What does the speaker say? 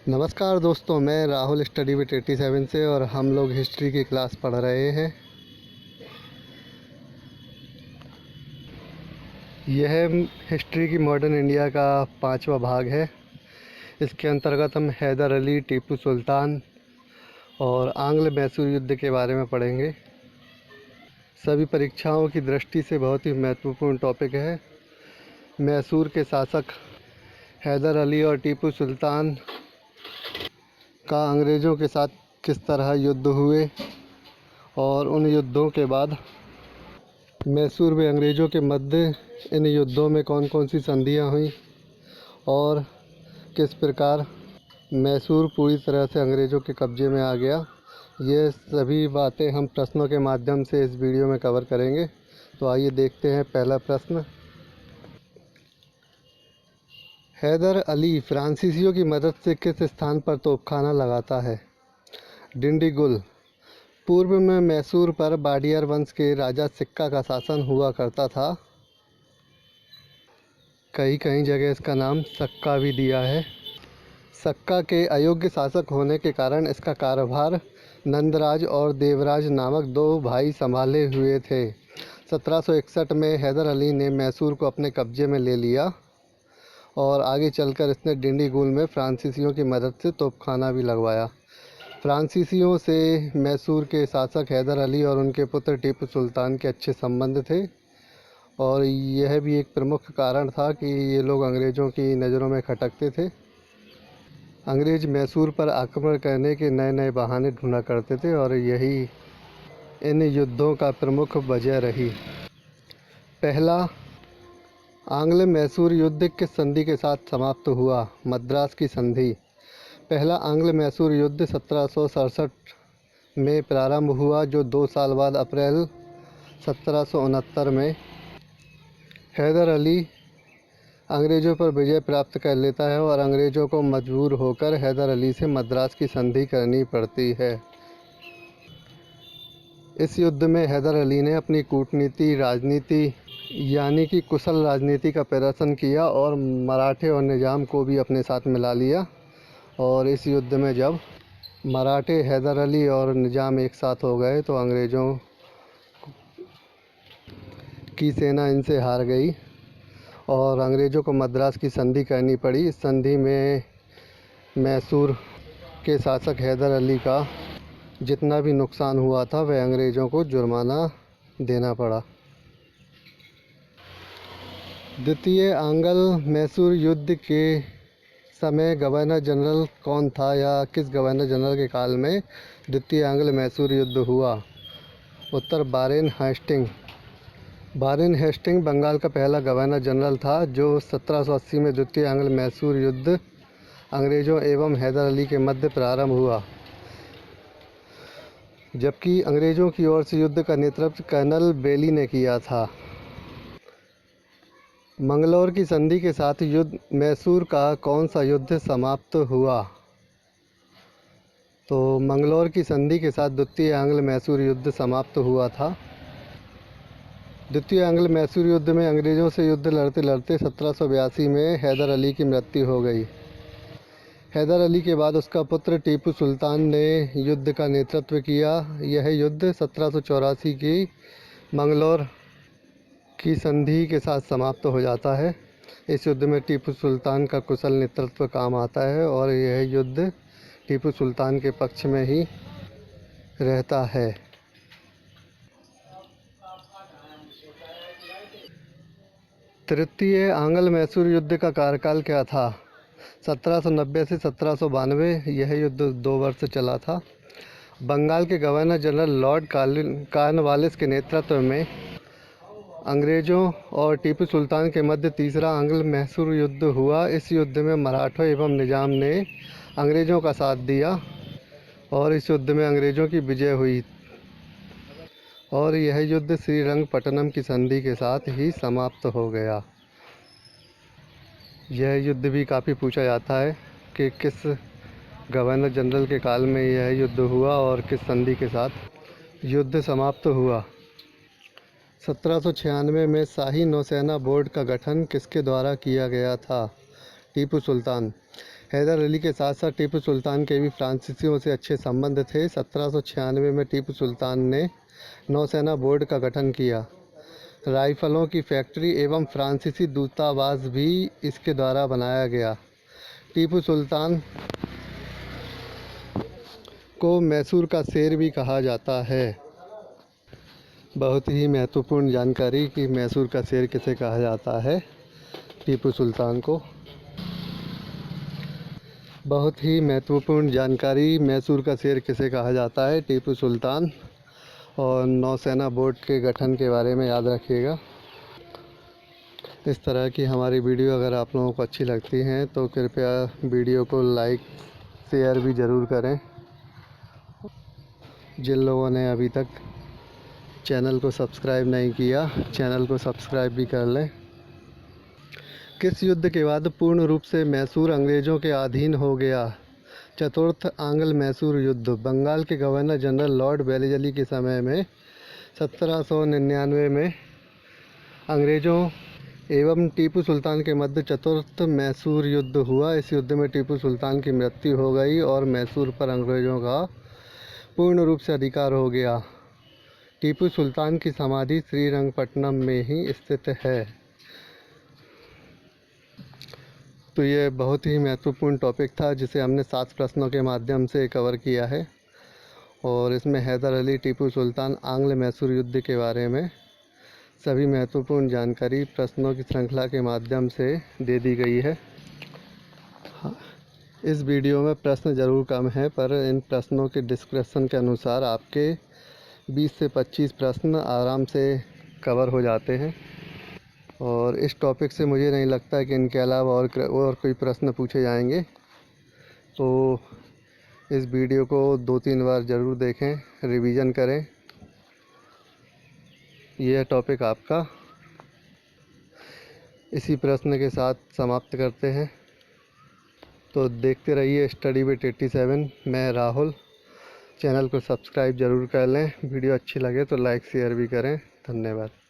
नमस्कार दोस्तों, मैं राहुल स्टडी विद 87 से और हम लोग हिस्ट्री की क्लास पढ़ रहे हैं। यह हिस्ट्री की मॉडर्न इंडिया का 5वां भाग है। इसके अंतर्गत हम हैदर अली, टीपू सुल्तान और आंग्ल मैसूर युद्ध के बारे में पढ़ेंगे। सभी परीक्षाओं की दृष्टि से बहुत ही महत्वपूर्ण टॉपिक है। मैसूर के शासक हैदर अली और टीपू सुल्तान का अंग्रेज़ों के साथ किस तरह युद्ध हुए और उन युद्धों के बाद मैसूर में अंग्रेज़ों के मध्य इन युद्धों में कौन कौन सी संधियाँ हुई और किस प्रकार मैसूर पूरी तरह से अंग्रेज़ों के कब्ज़े में आ गया। ये सभी बातें हम प्रश्नों के माध्यम से इस वीडियो में कवर करेंगे। तो आइए देखते हैं पहला प्रश्न। हैदर अली फ्रांसीसियों की मदद से किस स्थान पर तोपखाना लगाता है? डिंडीगुल। पूर्व में मैसूर पर वाडियर वंश के राजा सिक्का का शासन हुआ करता था। कई कई जगह इसका नाम सक्का भी दिया है। सक्का के अयोग्य शासक होने के कारण इसका कार्यभार नंदराज और देवराज नामक दो भाई संभाले हुए थे। 1761 में हैदर अली ने मैसूर को अपने कब्जे में ले लिया और आगे चलकर इसने डिंडीगुल में फ्रांसीसियों की मदद से तोपखाना भी लगवाया। फ्रांसीसियों से मैसूर के शासक हैदर अली और उनके पुत्र टीपू सुल्तान के अच्छे संबंध थे और यह भी एक प्रमुख कारण था कि ये लोग अंग्रेज़ों की नज़रों में खटकते थे। अंग्रेज़ मैसूर पर आक्रमण करने के नए नए बहाने ढूंढा करते थे और यही इन युद्धों का प्रमुख वजह रही। पहला आंग्ल मैसूर युद्ध किस संधि के साथ समाप्त हुआ? मद्रास की संधि। पहला आंग्ल मैसूर युद्ध 1767 में प्रारंभ हुआ, जो 2 साल बाद अप्रैल 1769 में हैदर अली अंग्रेज़ों पर विजय प्राप्त कर लेता है और अंग्रेज़ों को मजबूर होकर हैदर अली से मद्रास की संधि करनी पड़ती है। इस युद्ध में हैदर अली ने अपनी कूटनीति राजनीति यानी कि कुशल राजनीति का प्रदर्शन किया और मराठे और निज़ाम को भी अपने साथ मिला लिया। और इस युद्ध में जब मराठे, हैदर अली और निज़ाम एक साथ हो गए तो अंग्रेज़ों की सेना इनसे हार गई और अंग्रेज़ों को मद्रास की संधि करनी पड़ी। इस संधि में मैसूर के शासक हैदर अली का जितना भी नुकसान हुआ था वह अंग्रेज़ों को जुर्माना देना पड़ा। द्वितीय आंग्ल मैसूर युद्ध के समय गवर्नर जनरल कौन था या किस गवर्नर जनरल के काल में द्वितीय आंग्ल मैसूर युद्ध हुआ? उत्तर Warren Hastings. Warren Hastings Bengal का पहला गवर्नर जनरल था, जो 1780 में द्वितीय आंग्ल मैसूर युद्ध अंग्रेज़ों एवं हैदर अली के मध्य प्रारंभ हुआ, जबकि अंग्रेज़ों की ओर से युद्ध का नेतृत्व कर्नल बेली ने किया था। मंगलौर की संधि के साथ युद्ध मैसूर का कौन सा युद्ध समाप्त हुआ? तो मंगलौर की संधि के साथ द्वितीय आंग्ल मैसूर युद्ध समाप्त हुआ था। द्वितीय आंग्ल मैसूर युद्ध में अंग्रेज़ों से युद्ध लड़ते लड़ते 1782 में हैदर अली की मृत्यु हो गई। हैदर अली के बाद उसका पुत्र टीपू सुल्तान ने युद्ध का नेतृत्व किया। यह युद्ध 1784 की मंगलौर की संधि के साथ समाप्त हो जाता है। इस युद्ध में टीपू सुल्तान का कुशल नेतृत्व काम आता है और यह युद्ध टीपू सुल्तान के पक्ष में ही रहता है। तृतीय आंग्ल मैसूर युद्ध का कार्यकाल क्या था? 1790 से 1792। यह युद्ध 2 वर्ष चला था। बंगाल के गवर्नर जनरल लॉर्ड कॉर्नवालिस के नेतृत्व में अंग्रेज़ों और टीपू सुल्तान के मध्य तीसरा आंग्ल मैसूर युद्ध हुआ। इस युद्ध में मराठों एवं निज़ाम ने अंग्रेज़ों का साथ दिया और इस युद्ध में अंग्रेज़ों की विजय हुई और यह युद्ध श्रीरंगपट्टनम की संधि के साथ ही समाप्त हो गया। यह युद्ध भी काफ़ी पूछा जाता है कि किस गवर्नर जनरल के काल में यह युद्ध हुआ और किस संधि के साथ युद्ध समाप्त हुआ। 1796 में शाही नौसेना बोर्ड का गठन किसके द्वारा किया गया था? टीपू सुल्तान। हैदर अली के साथ साथ टीपू सुल्तान के भी फ्रांसीसियों से अच्छे संबंध थे। 1796 में टीपू सुल्तान ने नौसेना बोर्ड का गठन किया। राइफलों की फैक्ट्री एवं फ्रांसीसी दूतावास भी इसके द्वारा बनाया गया। टीपू सुल्तान को मैसूर का शेर भी कहा जाता है। बहुत ही महत्वपूर्ण जानकारी कि मैसूर का शेर किसे कहा जाता है। टीपू सुल्तान को बहुत ही महत्वपूर्ण जानकारी, मैसूर का शेर किसे कहा जाता है, टीपू सुल्तान। और नौसेना बोर्ड के गठन के बारे में याद रखिएगा। इस तरह की हमारी वीडियो अगर आप लोगों को अच्छी लगती हैं तो कृपया वीडियो को लाइक शेयर भी ज़रूर करें। जिन लोगों ने अभी तक चैनल को सब्सक्राइब नहीं किया, चैनल को सब्सक्राइब भी कर लें। किस युद्ध के बाद पूर्ण रूप से मैसूर अंग्रेज़ों के अधीन हो गया? चतुर्थ आंग्ल मैसूर युद्ध। बंगाल के गवर्नर जनरल लॉर्ड वेलेस्ली के समय में 1799 में अंग्रेज़ों एवं टीपू सुल्तान के मध्य चतुर्थ मैसूर युद्ध हुआ। इस युद्ध में टीपू सुल्तान की मृत्यु हो गई और मैसूर पर अंग्रेज़ों का पूर्ण रूप से अधिकार हो गया। टीपू सुल्तान की समाधि श्रीरंगपट्टनम में ही स्थित है। तो ये बहुत ही महत्वपूर्ण टॉपिक था जिसे हमने 7 प्रश्नों के माध्यम से कवर किया है। और इसमें हैदर अली, टीपू सुल्तान, आंग्ल मैसूर युद्ध के बारे में सभी महत्वपूर्ण जानकारी प्रश्नों की श्रृंखला के माध्यम से दे दी गई है। इस वीडियो में प्रश्न ज़रूर कम है, पर इन प्रश्नों के डिस्क्रिप्शन के अनुसार आपके 20 से 25 प्रश्न आराम से कवर हो जाते हैं। और इस टॉपिक से मुझे नहीं लगता कि इनके अलावा और कोई प्रश्न पूछे जाएंगे। तो इस वीडियो को 2-3 बार ज़रूर देखें, रिवीजन करें। यह टॉपिक आपका इसी प्रश्न के साथ समाप्त करते हैं। तो देखते रहिए स्टडी विद 87। मैं राहुल। चैनल को सब्सक्राइब ज़रूर कर लें। वीडियो अच्छी लगे तो लाइक शेयर भी करें। धन्यवाद।